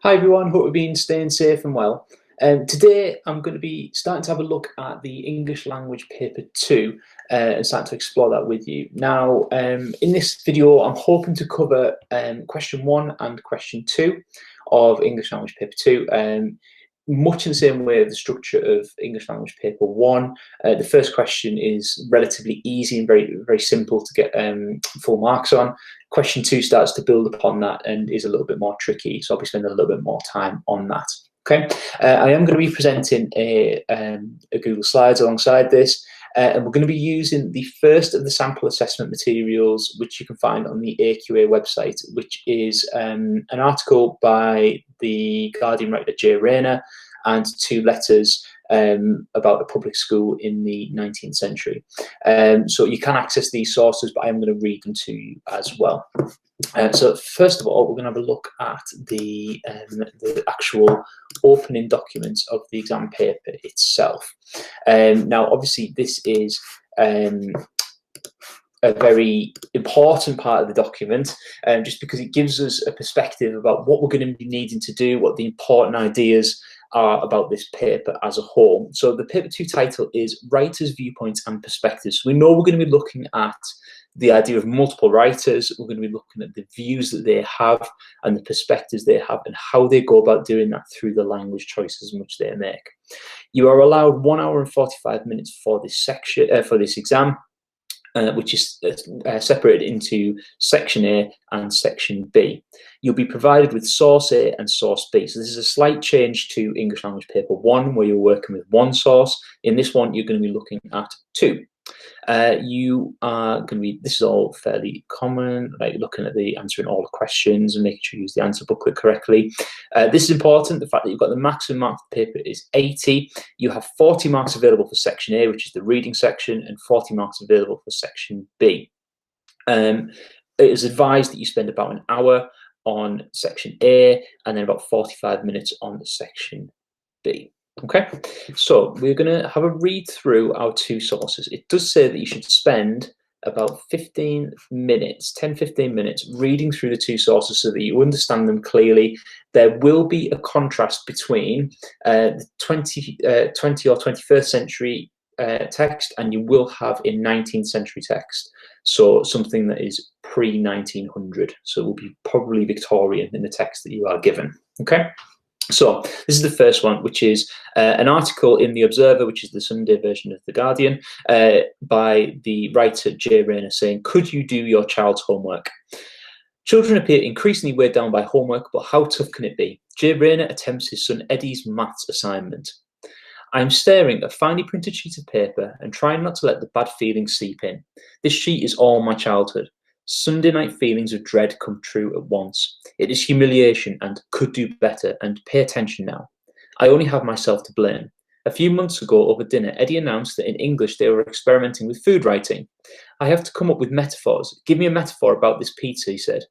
Hi everyone, hope you've been staying safe and well. Today I'm going to be starting to have a look at the English language paper 2 and starting to explore that with you. Now, in this video, I'm hoping to cover question 1 and question 2 of English language paper 2. Much in the same way of the structure of English language paper 1. The first question is relatively easy and very simple to get full marks on. Question 2 starts to build upon that and is a little bit more tricky, so I'll be spending a little bit more time on that. Okay, I am going to be presenting a Google Slides alongside this, and we're going to be using the first of the sample assessment materials, which you can find on the AQA website, which is an article by the Guardian writer Jay Rayner and 2 letters about a public school in the 19th century. So you can access these sources, but I'm going to read them to you as well. So first of all, we're going to have a look at the actual opening documents of the exam paper itself. Now, obviously, this is a very important part of the document, just because it gives us a perspective about what we're going to be needing to do, what the important ideas are about this paper as a whole. So the paper 2 title is Writers' Viewpoints and Perspectives. So we know we're going to be looking at the idea of multiple writers. We're going to be looking at the views that they have and the perspectives they have and how they go about doing that through the language choices in which they make. You are allowed 1 hour and 45 minutes for this section, for this exam, which is separated into Section A and Section B. You'll be provided with Source A and Source B. So this is a slight change to English Language Paper 1, where you're working with 1 source. In this one, you're going to be looking at 2. You are going to be, this is all fairly common, like looking at the answering all the questions and making sure you use the answer booklet correctly. This is important, the fact that you've got the maximum mark of the paper is 80. You have 40 marks available for Section A, which is the reading section, and 40 marks available for Section B. It is advised that you spend about an hour on Section A and then about 45 minutes on Section B. Okay, so we're going to have a read through our 2 sources. It does say that you should spend about 15 minutes, 10-15 minutes reading through the 2 sources so that you understand them clearly. There will be a contrast between the 20 or 21st century text, and you will have a 19th century text. So something that is pre-1900. So it will be probably Victorian in the text that you are given. Okay. So this is the first one, which is an article in The Observer, which is the Sunday version of The Guardian, by the writer Jay Rayner saying, "Could you do your child's homework? Children appear increasingly weighed down by homework, but how tough can it be? Jay Rayner attempts his son Eddie's maths assignment. I'm staring at a finely printed sheet of paper and trying not to let the bad feelings seep in. This sheet is all my childhood. Sunday night feelings of dread come true at once. It is humiliation and could do better, and pay attention now. I only have myself to blame. A few months ago over dinner, Eddie announced that in English they were experimenting with food writing. I have to come up with metaphors. Give me a metaphor about this pizza, he said.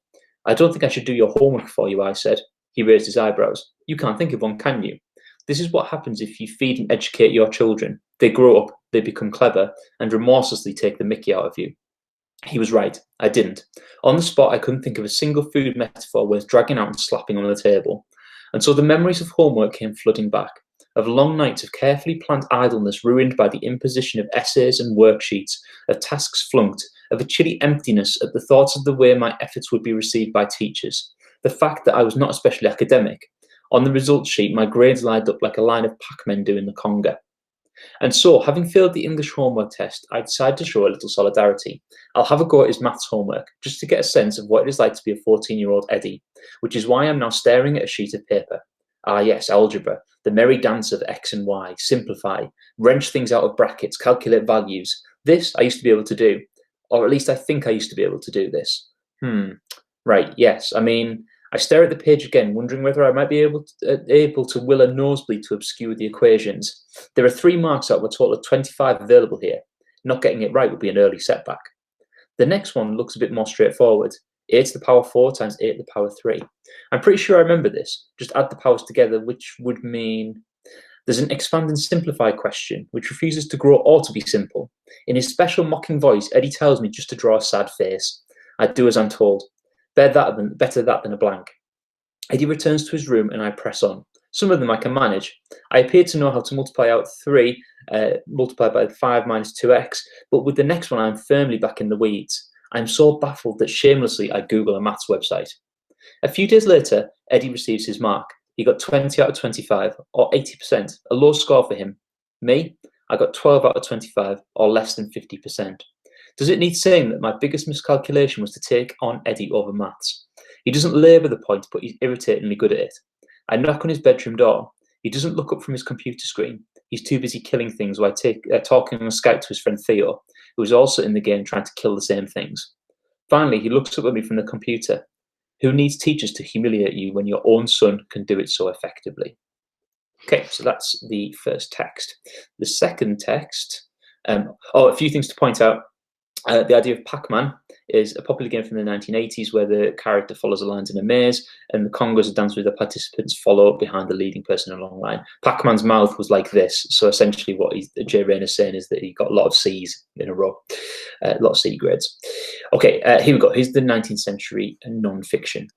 I don't think I should do your homework for you, I said. He raised his eyebrows. You can't think of one, can you? This is what happens if you feed and educate your children. They grow up, they become clever, and remorselessly take the mickey out of you. He was right. I didn't. On the spot, I couldn't think of a single food metaphor worth dragging out and slapping on the table. And so the memories of homework came flooding back, of long nights of carefully planned idleness ruined by the imposition of essays and worksheets, of tasks flunked, of a chilly emptiness at the thoughts of the way my efforts would be received by teachers, the fact that I was not especially academic. On the results sheet, my grades lined up like a line of pac-men doing the conga. And so, having failed the English homework test, I decided to show a little solidarity. I'll have a go at his maths homework, just to get a sense of what it is like to be a 14-year-old Eddie, which is why I'm now staring at a sheet of paper. Ah yes, algebra, the merry dance of X and Y, simplify, wrench things out of brackets, calculate values. This I used to be able to do, or at least I think I used to be able to do this. Right, yes, I mean, I stare at the page again, wondering whether I might be able to will a nosebleed to obscure the equations. There are 3 marks out of a total of 25 available here. Not getting it right would be an early setback. The next one looks a bit more straightforward. A to the power 4 times A to the power 3. I'm pretty sure I remember this. Just add the powers together, which would mean... There's an expand and simplify question, which refuses to grow or to be simple. In his special mocking voice, Eddie tells me just to draw a sad face. I do as I'm told. Better that than a blank. Eddie returns to his room and I press on. Some of them I can manage. I appear to know how to multiply out 3 multiplied by 5 minus 2x, but with the next one I'm firmly back in the weeds. I'm so baffled that shamelessly I Google a maths website. A few days later, Eddie receives his mark. He got 20 out of 25, or 80%, a low score for him. Me, I got 12 out of 25, or less than 50%. Does it need saying that my biggest miscalculation was to take on Eddie over maths? He doesn't labour the point, but he's irritatingly good at it. I knock on his bedroom door. He doesn't look up from his computer screen. He's too busy killing things while talking on Skype to his friend Theo, who is also in the game trying to kill the same things. Finally, he looks up at me from the computer. Who needs teachers to humiliate you when your own son can do it so effectively? Okay, so that's the first text. The second text, a few things to point out. The idea of Pac-Man is a popular game from the 1980s where the character follows the lines in a maze and the congos are danced with the participants follow behind the leading person along the line. Pac-Man's mouth was like this, so essentially what Jay Rayner's saying is that he got a lot of C's in a row, a lot of C grades. Okay, here we go. Here's the 19th century non-fiction.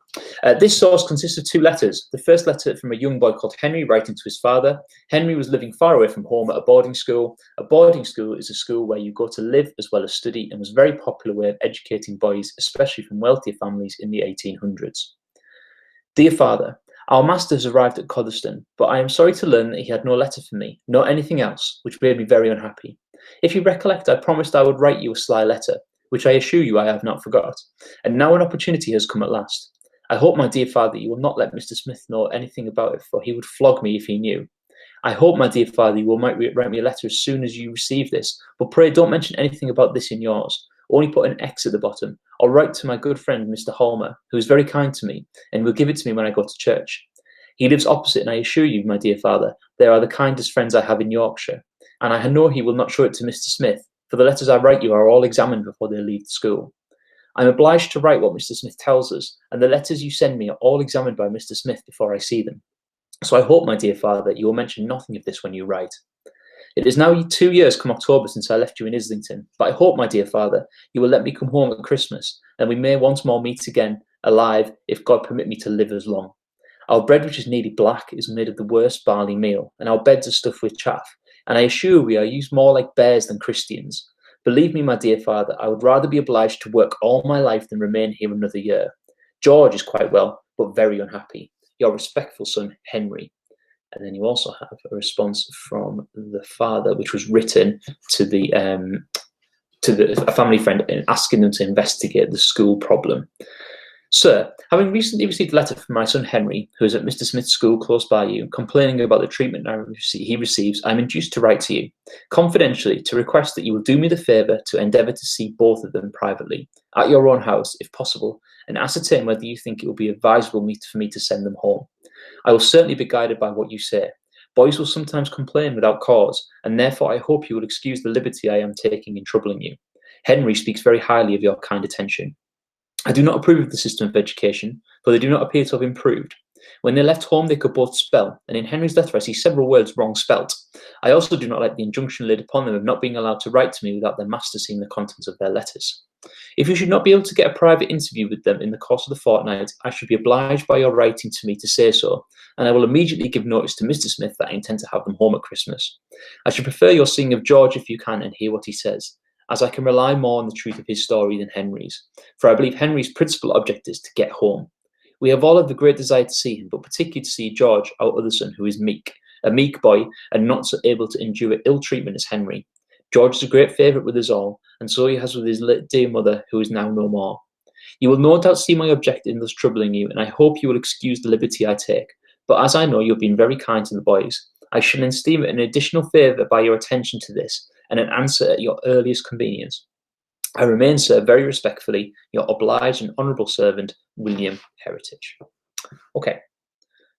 This source consists of 2 letters. The first letter from a young boy called Henry writing to his father. Henry was living far away from home at a boarding school. A boarding school is a school where you go to live as well as study and was a very popular way of educating boys, especially from wealthier families in the 1800s. Dear father, our master has arrived at Coddeston, but I am sorry to learn that he had no letter for me, nor anything else, which made me very unhappy. If you recollect, I promised I would write you a sly letter, which I assure you I have not forgot, and now an opportunity has come at last. I hope, my dear father, you will not let Mr. Smith know anything about it, for he would flog me if he knew. I hope, my dear father, you will write me a letter as soon as you receive this, but pray don't mention anything about this in yours. Only put an X at the bottom. I'll write to my good friend, Mr. Halmer, who is very kind to me, and will give it to me when I go to church. He lives opposite, and I assure you, my dear father, they are the kindest friends I have in Yorkshire, and I know he will not show it to Mr. Smith, for the letters I write you are all examined before they leave the school. I'm obliged to write what Mr. Smith tells us, and the letters you send me are all examined by Mr. Smith before I see them. So I hope, my dear father, that you will mention nothing of this when you write. It is now 2 years come October since I left you in Islington, but I hope, my dear father, you will let me come home at Christmas, and we may once more meet again, alive, if God permit me to live as long. Our bread, which is nearly black, is made of the worst barley meal, and our beds are stuffed with chaff, and I assure we are used more like bears than Christians. Believe me, my dear father, I would rather be obliged to work all my life than remain here another year. George is quite well, but very unhappy. Your respectful son, Henry. And then you also have a response from the father, which was written to a family friend, asking them to investigate the school problem. Sir, having recently received a letter from my son Henry, who is at Mr. Smith's school close by you, complaining about the treatment he receives, I am induced to write to you, confidentially, to request that you will do me the favour to endeavour to see both of them privately, at your own house, if possible, and ascertain whether you think it will be advisable for me to send them home. I will certainly be guided by what you say. Boys will sometimes complain without cause, and therefore I hope you will excuse the liberty I am taking in troubling you. Henry speaks very highly of your kind attention. I do not approve of the system of education, for they do not appear to have improved. When they left home, they could both spell, and in Henry's letter I see several words wrong spelt. I also do not like the injunction laid upon them of not being allowed to write to me without their master seeing the contents of their letters. If you should not be able to get a private interview with them in the course of the fortnight, I should be obliged by your writing to me to say so, and I will immediately give notice to Mr. Smith that I intend to have them home at Christmas. I should prefer your seeing of George if you can and hear what he says, as I can rely more on the truth of his story than Henry's, for I believe Henry's principal object is to get home. We have all had the great desire to see him, but particularly to see George, our other son, who is meek, a meek boy, and not so able to endure ill treatment as Henry. George is a great favourite with us all, and so he has with his dear mother, who is now no more. You will no doubt see my object in thus troubling you, and I hope you will excuse the liberty I take. But as I know you have been very kind to the boys, I shall esteem it an additional favour by your attention to this, and an answer at your earliest convenience. I remain, sir, very respectfully, your obliged and honourable servant, William Heritage. Okay,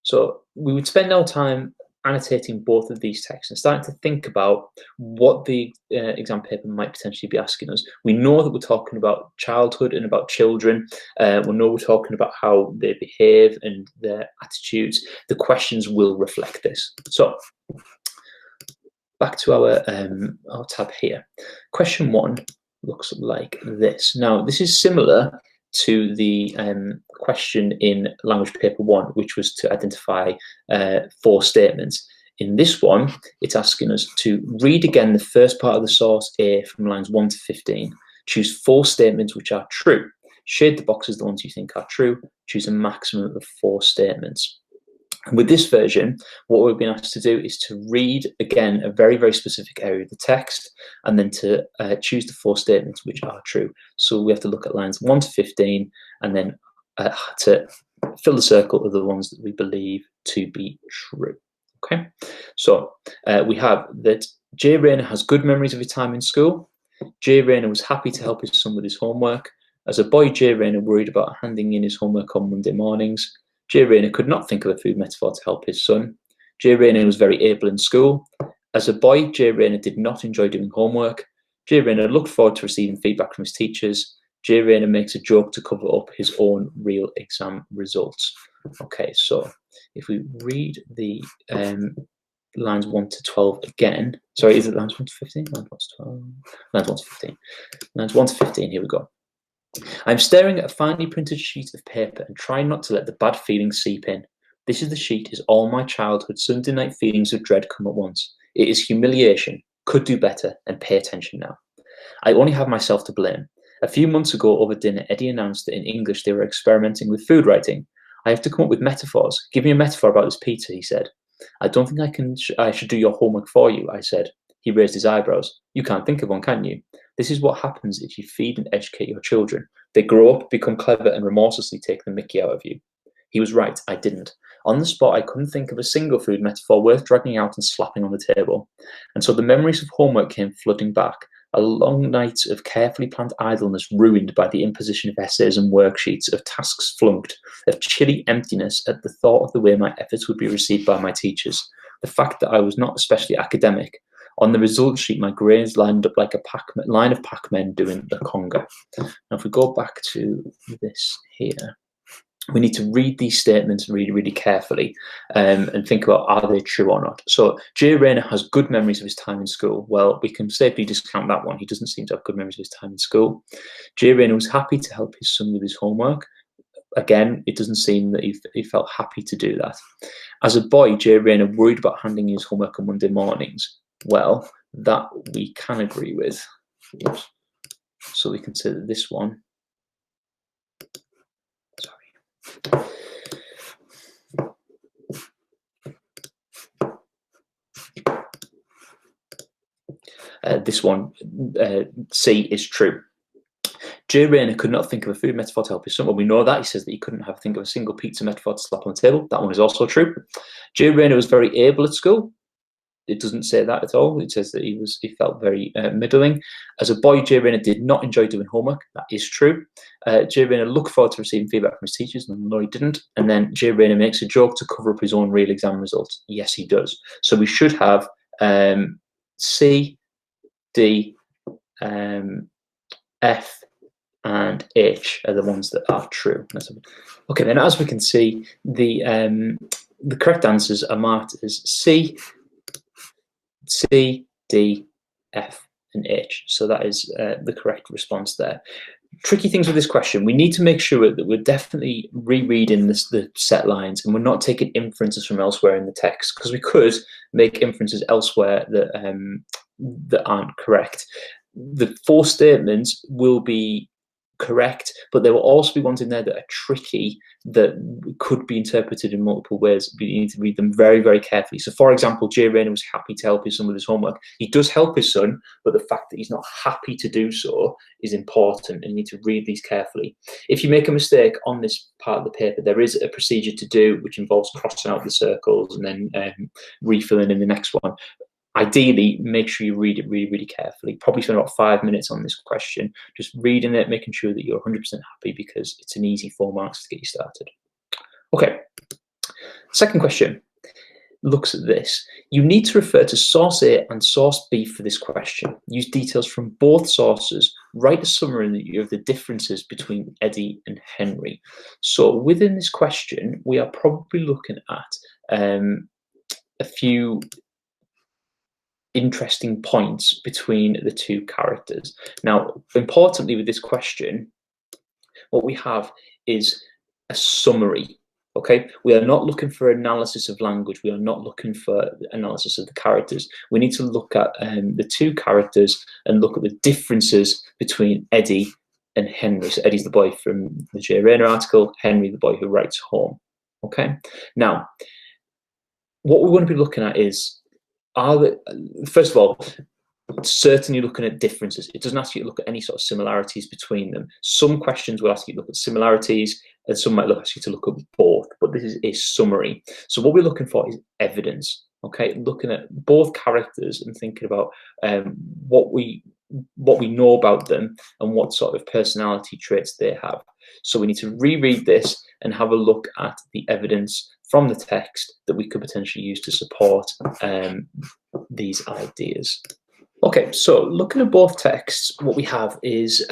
so we would spend our time annotating both of these texts and starting to think about what the exam paper might potentially be asking us. We know that we're talking about childhood and about children. We know we're talking about how they behave and their attitudes. The questions will reflect this. So back to our tab here. Question 1 looks like this. Now, this is similar to the question in language paper 1, which was to identify 4 statements. In this one, it's asking us to read again the first part of the source A from lines 1 to 15. Choose 4 statements which are true. Shade the boxes the ones you think are true. Choose a maximum of 4 statements. And with this version, what we've been asked to do is to read again a very, very specific area of the text, and then to choose the 4 statements which are true. So we have to look at lines 1 to 15, and then to fill the circle of the ones that we believe to be true. Okay, so we have that Jay Rayner has good memories of his time in school. Jay Rayner was happy to help his son with his homework. As a boy, Jay Rayner worried about handing in his homework on Monday mornings. Jay Rayner could not think of a food metaphor to help his son. Jay Rayner was very able in school. As a boy, Jay Rayner did not enjoy doing homework. Jay Rayner looked forward to receiving feedback from his teachers. Jay Rayner makes a joke to cover up his own real exam results. Okay, so if we read the lines 1 to 12 again. Sorry, is it lines 1 to 15? Lines 1 to 12. Lines 1 to 15. Lines 1 to 15, here we go. I'm staring at a finely printed sheet of paper and trying not to let the bad feelings seep in. This is the sheet as all my childhood Sunday night feelings of dread come at once. It is humiliation, could do better, and pay attention now. I only have myself to blame. A few months ago over dinner, Eddie announced that in English they were experimenting with food writing. I have to come up with metaphors. Give me a metaphor about this pizza, he said. I don't think I should do your homework for you, I said. He raised his eyebrows. You can't think of one, can you? This is what happens if you feed and educate your children. They grow up, become clever, and remorselessly take the mickey out of you. He was right, I didn't. On the spot, I couldn't think of a single food metaphor worth dragging out and slapping on the table. And so the memories of homework came flooding back. A long night of carefully planned idleness ruined by the imposition of essays and worksheets, of tasks flunked, of chilly emptiness at the thought of the way my efforts would be received by my teachers. The fact that I was not especially academic. On the result sheet, my grades lined up like a line of Pac-Men doing the conga. Now, if we go back to this here, we need to read these statements really, really carefully and think about, are they true or not? So Jay Rayner has good memories of his time in school. Well, we can safely discount that one. He doesn't seem to have good memories of his time in school. Jay Rayner was happy to help his son with his homework. Again, it doesn't seem that he felt happy to do that. As a boy, Jay Rayner worried about handing his homework on Monday mornings. Well, that we can agree with. Oops. So we consider this one. Sorry. This one, C, is true. Jay Rayner could not think of a food metaphor to help his son. Well, we know that. He says that he couldn't think of a single pizza metaphor to slap on the table. That one is also true. Jay Rayner was very able at school. It doesn't say that at all. It says that he felt very middling. As a boy, Jay Rayner did not enjoy doing homework. That is true. Jay Rayner looked forward to receiving feedback from his teachers. No, he didn't. And then Jay Rayner makes a joke to cover up his own real exam results. Yes, he does. So we should have C, D, F, and H are the ones that are true. Okay, then as we can see, the correct answers are marked as C, D, F, and H. So that is the correct response there. Tricky things with this question, we need to make sure that we're definitely rereading the set lines and we're not taking inferences from elsewhere in the text, because we could make inferences elsewhere that aren't correct. The 4 statements will be correct, but there will also be ones in there that are tricky, that could be interpreted in multiple ways. You need to read them very, very carefully. So, for example, Jay Rayner was happy to help his son with his homework. He does help his son, but the fact that he's not happy to do so is important, and you need to read these carefully. If you make a mistake on this part of the paper, there is a procedure to do, which involves crossing out the circles and then refilling in the next one. Ideally, make sure you read it really, really carefully. Probably spend about 5 minutes on this question, just reading it, making sure that you're 100% happy, because it's an easy 4 marks to get you started. Okay, second question looks at this. You need to refer to source A and source B for this question. Use details from both sources. Write a summary of the differences between Eddie and Henry. So within this question, we are probably looking at a few interesting points between the 2 characters. Now, importantly with this question, what we have is a summary. Okay, we are not looking for analysis of language. We are not looking for analysis of the characters. We need to look at the two characters and look at the differences between Eddie and Henry. So Eddie's the boy from the Jay Rayner article, Henry the boy who writes home. Okay, now what we want to be looking at is, first of all, certainly looking at differences. It doesn't ask you to look at any sort of similarities between them. Some questions will ask you to look at similarities, and some might ask you to look at both, but this is a summary. So what we're looking for is evidence, okay? Looking at both characters and thinking about what we know about them and what sort of personality traits they have. So we need to reread this and have a look at the evidence from the text that we could potentially use to support these ideas. Okay, so looking at both texts, what we have is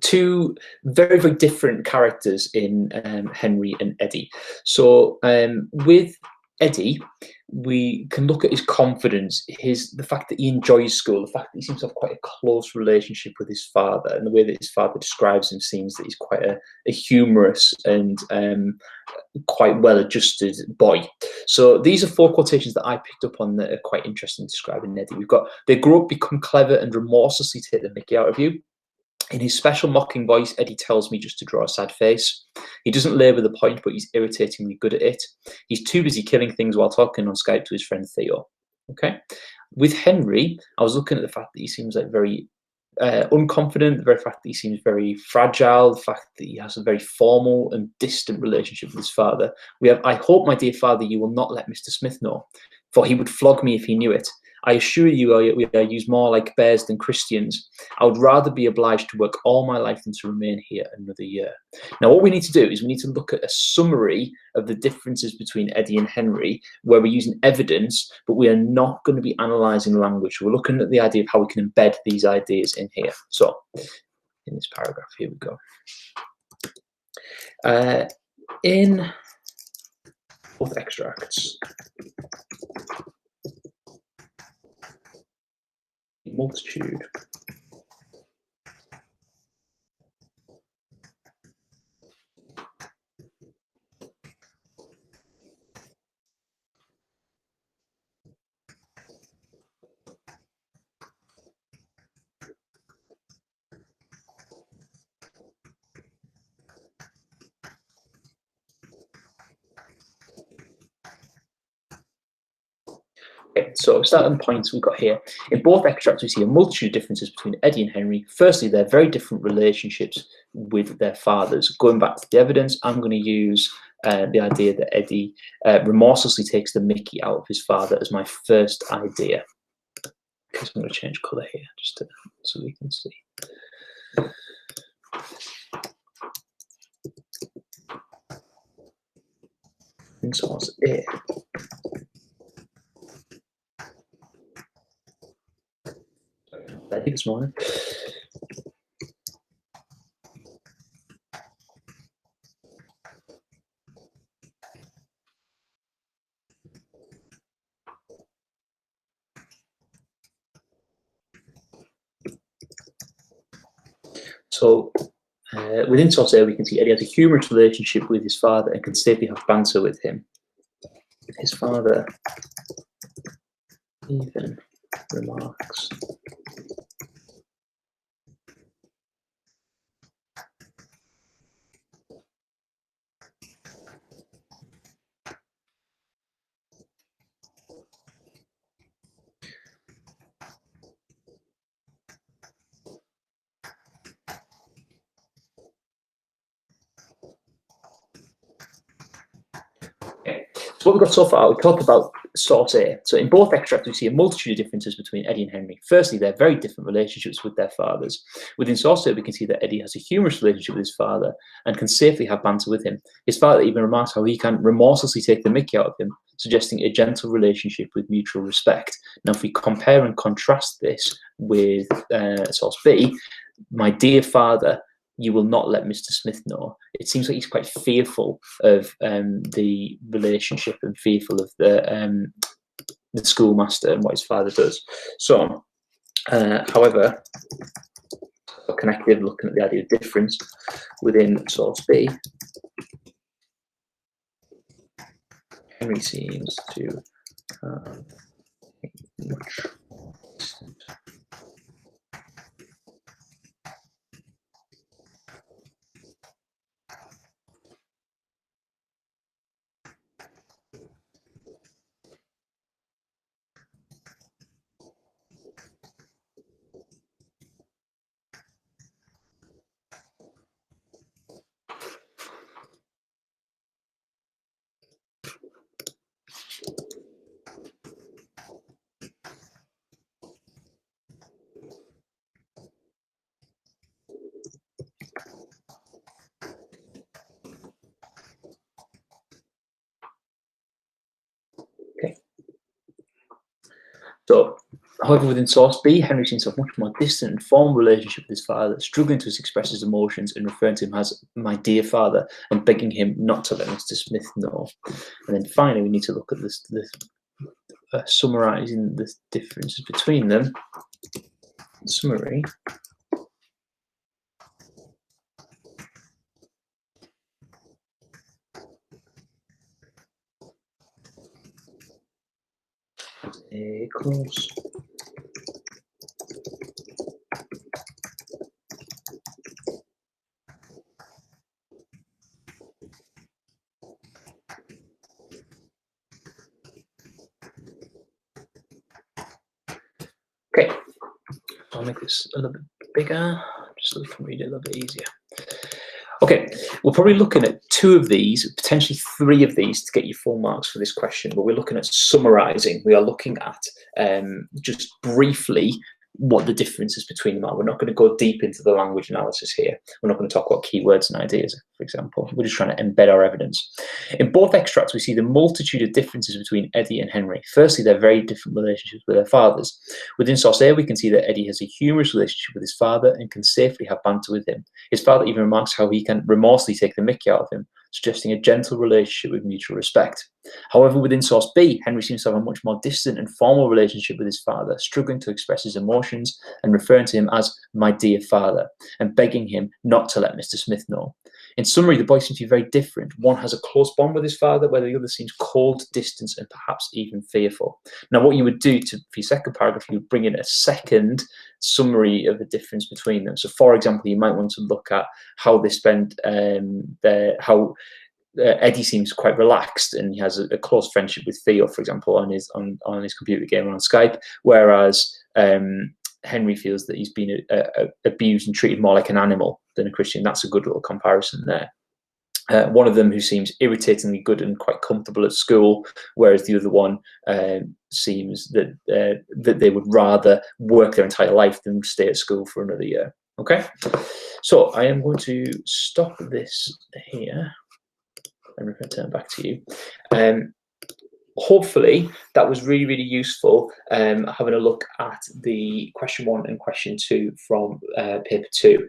two very, very different characters in Henry and Eddie. So with Eddie, we can look at his confidence, the fact that he enjoys school, the fact that he seems to have quite a close relationship with his father, and the way that his father describes him seems that he's quite a humorous and quite well-adjusted boy. So these are four quotations that I picked up on that are quite interesting describing Eddie. We've got, they grow up, become clever, and remorselessly take the mickey out of you. In his special mocking voice, Eddie tells me just to draw a sad face. He doesn't labour the point, but he's irritatingly good at it. He's too busy killing things while talking on Skype to his friend Theo. Okay. With Henry, I was looking at the fact that he seems like very unconfident, the very fact that he seems very fragile, the fact that he has a very formal and distant relationship with his father. We have, I hope, my dear father, you will not let Mr. Smith know, for he would flog me if he knew it. I assure you, we are used more like bears than Christians. I would rather be obliged to work all my life than to remain here another year. Now, what we need to do is we need to look at a summary of the differences between Eddie and Henry, where we're using evidence, but we are not going to be analysing language. We're looking at the idea of how we can embed these ideas in here. So, in this paragraph, here we go. In both extracts, multitude Okay, so starting points we've got here. In both extracts, we see a multitude of differences between Eddie and Henry. Firstly, they're very different relationships with their fathers. Going back to the evidence, I'm going to use the idea that Eddie remorselessly takes the mickey out of his father as my first idea. Okay, so I'm going to change colour here just so we can see. And source A. I think this morning. So within source A, we can see Eddie has a humorous relationship with his father and can safely have banter with him. His father even remarks. So what we've got so far, we talked about source A. So in both extracts, we see a multitude of differences between Eddie and Henry. Firstly, they're very different relationships with their fathers. Within source A, we can see that Eddie has a humorous relationship with his father and can safely have banter with him. His father even remarks how he can remorselessly take the mickey out of him, suggesting a gentle relationship with mutual respect. Now, if we compare and contrast this with source B, my dear father, you will not let Mr. Smith know. It seems like he's quite fearful of the relationship and fearful of the schoolmaster and what his father does. So, however, So connective, looking at the idea of difference within source B. Henry seems to have much distant. Okay. So, however, within source B, Henry seems to have much more distant and formal relationship with his father, struggling to express his emotions and referring to him as "my dear father" and begging him not to let Mr. Smith know. And then finally, we need to look at this summarising the differences between them. In summary. A close. Okay, I'll make this a little bit bigger, just so we can read it a little bit easier. Okay, we're probably looking at 2 of these, potentially 3 of these to get you full marks for this question, but we're looking at summarising. We are looking at just briefly what the differences between them are. We're not going to go deep into the language analysis here. We're not going to talk about keywords and ideas, for example. We're just trying to embed our evidence. In both extracts, we see the multitude of differences between Eddie and Henry. Firstly, they're very different relationships with their fathers. Within source A, we can see that Eddie has a humorous relationship with his father and can safely have banter with him. His father even remarks how he can remorselessly take the mickey out of him, suggesting a gentle relationship with mutual respect. However, within source B, Henry seems to have a much more distant and formal relationship with his father, struggling to express his emotions and referring to him as "my dear father" and begging him not to let Mr. Smith know. In summary, the boys seem to be very different. One has a close bond with his father, where the other seems cold, distant, and perhaps even fearful. Now, what you would do for your second paragraph, you would bring in a second summary of the difference between them. So, for example, you might want to look at how they spend Eddie seems quite relaxed, and he has a close friendship with Theo, for example, on his computer game or on Skype, whereas Henry feels that he's been abused and treated more like an animal than a Christian. That's a good little comparison there. One of them who seems irritatingly good and quite comfortable at school, whereas the other one seems that they would rather work their entire life than stay at school for another year. Okay, so I am going to stop this here and return back to you. Hopefully that was really, really useful, having a look at the question 1 and question 2 from paper 2.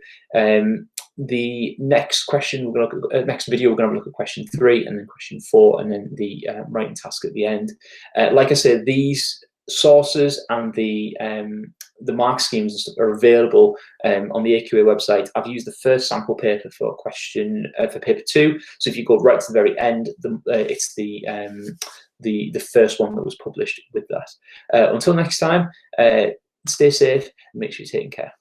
The next question we're going to look at, next video we're going to look at question 3 and then question 4 and then the writing task at the end. Like I said, these sources and the mark schemes and stuff are available on the AQA website. I've used the first sample paper for question for paper 2, so if you go right to the very end, it's the first one that was published with that. Until next time, stay safe and make sure you're taking care.